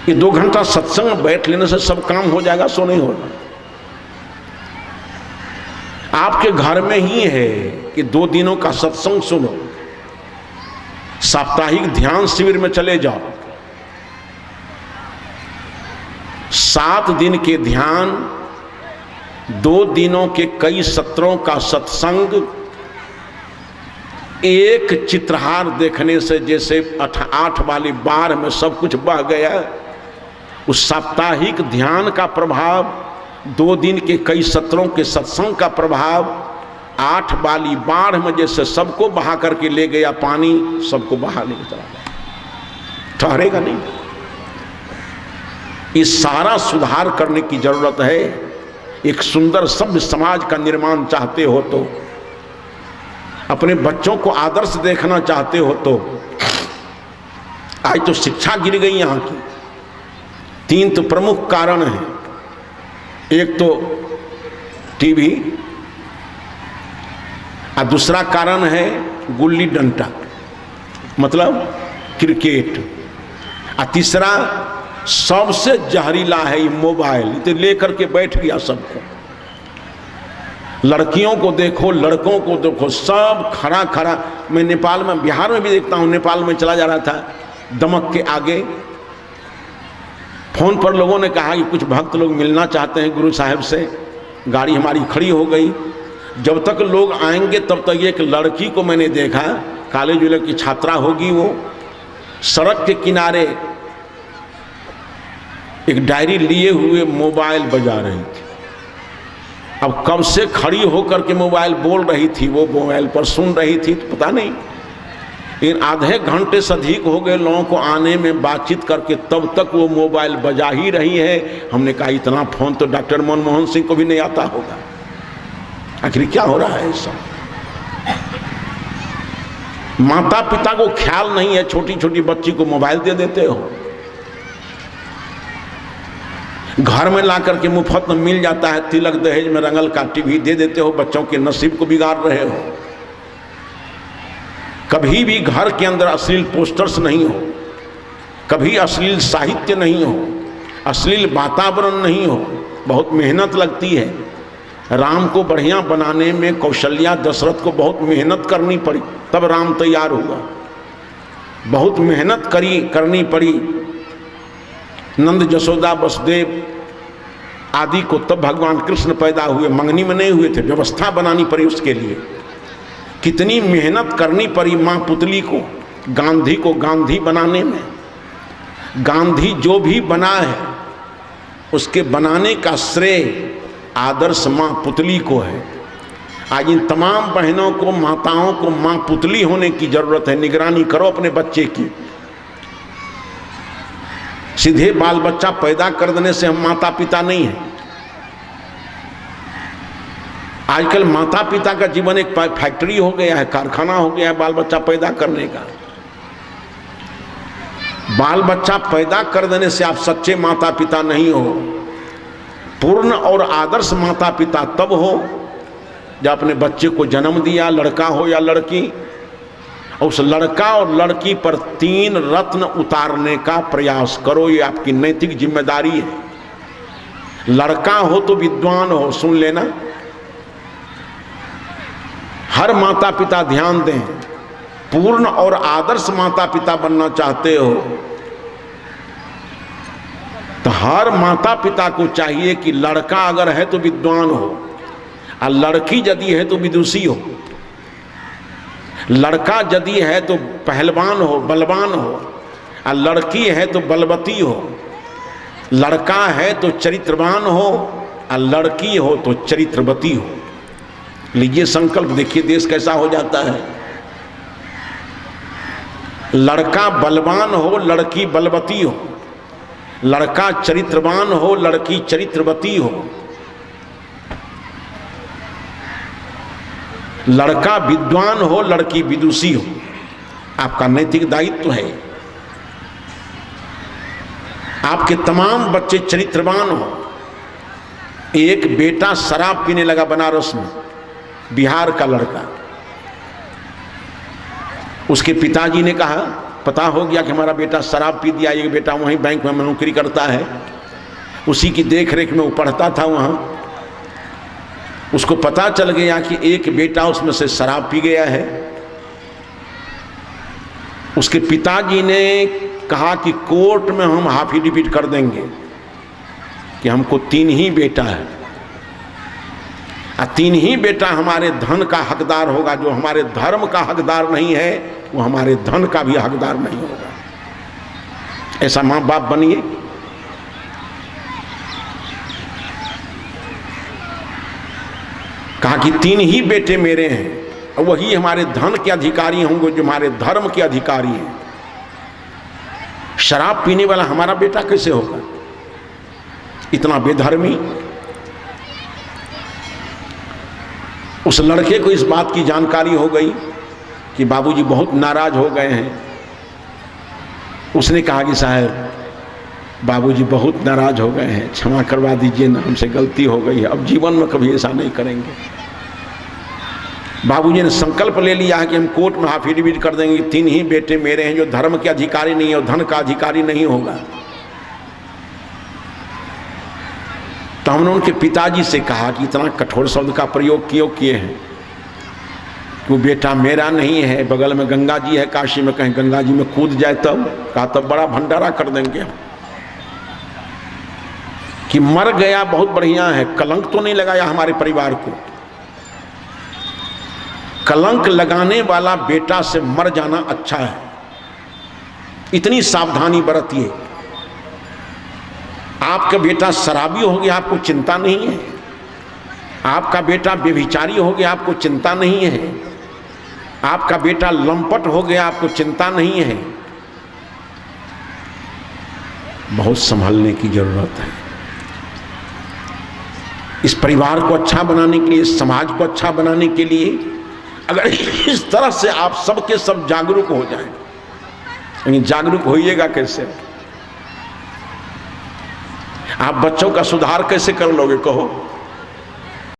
ये 2 घंटा सत्संग में बैठ लेने से सब काम हो जाएगा, सो नहीं होगा। आपके घर में ही है कि 2 दिनों का सत्संग सुनो, साप्ताहिक ध्यान शिविर में चले जाओ, 7 दिन के ध्यान, 2 दिनों के कई सत्रों का सत्संग, एक चित्रहार देखने से जैसे 8 वाली बार में सब कुछ बह गया। उस साप्ताहिक ध्यान का प्रभाव, 2 दिन के कई सत्रों के सत्संग का प्रभाव, 8 वाली बाढ़ में जैसे सबको बहा करके ले गया पानी, सबको बहा लेके चला गया, ठहरेगा नहीं। इस सारा सुधार करने की जरूरत है। एक सुंदर सभ्य समाज का निर्माण चाहते हो तो, अपने बच्चों को आदर्श देखना चाहते हो तो, आज तो शिक्षा गिर गई यहाँ की। 3 तो प्रमुख कारण हैं। एक तो टीवी, और दूसरा कारण है गुल्ली डंडा मतलब क्रिकेट, और तीसरा सबसे जहरीला है ये मोबाइल। तो लेकर के बैठ गया सबको। लड़कियों को देखो, लड़कों को देखो, सब खड़ा खड़ा। मैं नेपाल में, बिहार में भी देखता हूँ, नेपाल में चला जा रहा था, दमक के आगे फोन पर लोगों ने कहा कि कुछ भक्त लोग मिलना चाहते हैं गुरु साहब से। गाड़ी हमारी खड़ी हो गई। जब तक लोग आएंगे तब तक एक लड़की को मैंने देखा, कॉलेज वाले की छात्रा होगी, वो सड़क के किनारे एक डायरी लिए हुए मोबाइल बजा रही थी। अब कब से खड़ी होकर के मोबाइल बोल रही थी, वो मोबाइल पर सुन रही थी, तो पता नहीं। लेकिन आधे घंटे से अधिक हो गए लोगों को आने में, बातचीत करके, तब तक वो मोबाइल बजा ही रही है। हमने कहा इतना फोन तो डॉक्टर मनमोहन सिंह को भी नहीं आता होगा। आखिर क्या हो रहा है सब? माता पिता को ख्याल नहीं है, छोटी छोटी बच्ची को मोबाइल दे देते हो। घर में ला करके मुफ्त में मिल जाता है, तिलक दहेज में रंगल का टीवी दे देते हो, बच्चों के नसीब को बिगाड़ रहे हो। कभी भी घर के अंदर अश्लील पोस्टर्स नहीं हो, कभी अश्लील साहित्य नहीं हो, अश्लील वातावरण नहीं हो। बहुत मेहनत लगती है। राम को बढ़िया बनाने में कौशल्या दशरथ को बहुत मेहनत करनी पड़ी, तब राम तैयार हुआ। बहुत मेहनत करनी पड़ी नंद जसोदा वसुदेव आदि को, तब भगवान कृष्ण पैदा हुए। मंगनी में नहीं हुए थे, व्यवस्था बनानी पड़ी उसके लिए। कितनी मेहनत करनी पड़ी माँ पुतली को, गांधी को गांधी बनाने में। गांधी जो भी बना है उसके बनाने का श्रेय आदर्श माँ पुतली को है। आज इन तमाम बहनों को, माताओं को माँ पुतली होने की जरूरत है। निगरानी करो अपने बच्चे की। सीधे बाल बच्चा पैदा कर देने से हम माता पिता नहीं हैं। आजकल माता पिता का जीवन एक फैक्ट्री हो गया है, कारखाना हो गया है बाल बच्चा पैदा करने का। बाल बच्चा पैदा कर देने से आप सच्चे माता पिता नहीं हो। पूर्ण और आदर्श माता पिता तब हो जब अपने बच्चे को जन्म दिया, लड़का हो या लड़की, और उस लड़का और लड़की पर 3 रत्न उतारने का प्रयास करो। ये आपकी नैतिक जिम्मेदारी है। लड़का हो तो विद्वान हो, सुन लेना। हर माता पिता ध्यान दें, पूर्ण और आदर्श माता पिता बनना चाहते हो तो हर माता पिता को चाहिए कि लड़का अगर है तो विद्वान हो, और लड़की यदि है तो विदुषी हो। लड़का यदि है तो पहलवान हो, बलवान हो, और लड़की है तो बलवती हो। लड़का है तो चरित्रवान हो, और लड़की हो तो चरित्रवती हो। लीजिए संकल्प, देखिए देश कैसा हो जाता है। लड़का बलवान हो, लड़की बलवती हो। लड़का चरित्रवान हो, लड़की चरित्रवती हो। लड़का विद्वान हो, लड़की विदुषी हो। आपका नैतिक दायित्व है। आपके तमाम बच्चे चरित्रवान हो। एक बेटा शराब पीने लगा बनारस में, बिहार का लड़का। उसके पिताजी ने कहा पता हो गया कि हमारा बेटा शराब पी दिया, ये बेटा वहीं बैंक में नौकरी करता है, उसी की देख रेख में वो पढ़ता था वहाँ। उसको पता चल गया कि एक बेटा उसमें से शराब पी गया है। उसके पिताजी ने कहा कि कोर्ट में हम एफिडेविट कर देंगे कि हमको 3 ही बेटा है, और 3 ही बेटा हमारे धन का हकदार होगा। जो हमारे धर्म का हकदार नहीं है वो हमारे धन का भी हकदार नहीं होगा। ऐसा माँ बाप बनिए। कहा कि 3 ही बेटे मेरे हैं और वही हमारे धन के अधिकारी होंगे, जो हमारे धर्म के अधिकारी हैं। शराब पीने वाला हमारा बेटा कैसे होगा? इतना बेधर्मी। उस लड़के को इस बात की जानकारी हो गई कि बाबूजी बहुत नाराज हो गए हैं। उसने कहा कि साहब बाबूजी बहुत नाराज हो गए हैं, क्षमा करवा दीजिए ना, हमसे गलती हो गई है, अब जीवन में कभी ऐसा नहीं करेंगे। बाबूजी ने संकल्प ले लिया है कि हम कोर्ट में एफिडेविट कर देंगे कि 3 ही बेटे मेरे हैं, जो धर्म के अधिकारी नहीं है और धन का अधिकारी नहीं होगा। तो हमने उनके पिताजी से कहा कि इतना कठोर शब्द का प्रयोग क्यों किए हैं? कि वो बेटा मेरा नहीं है, बगल में गंगा जी है काशी में, कहीं गंगा जी में कूद जाए तब। कहा तब बड़ा भंडारा कर देंगे कि मर गया बहुत बढ़िया है, कलंक तो नहीं लगाया हमारे परिवार को। कलंक लगाने वाला बेटा से मर जाना अच्छा है। इतनी सावधानी बरतिए। आपका बेटा शराबी हो गया, आपको चिंता नहीं है। आपका बेटा व्यभिचारी हो गया, आपको चिंता नहीं है। आपका बेटा लंपट हो गया, आपको चिंता नहीं है। बहुत संभलने की जरूरत है। इस परिवार को अच्छा बनाने के लिए, समाज को अच्छा बनाने के लिए अगर इस तरह से आप सबके सब जागरूक हो जाएं, लेकिन जागरूक होइएगा कैसे? आप बच्चों का सुधार कैसे कर लोगे? कहो।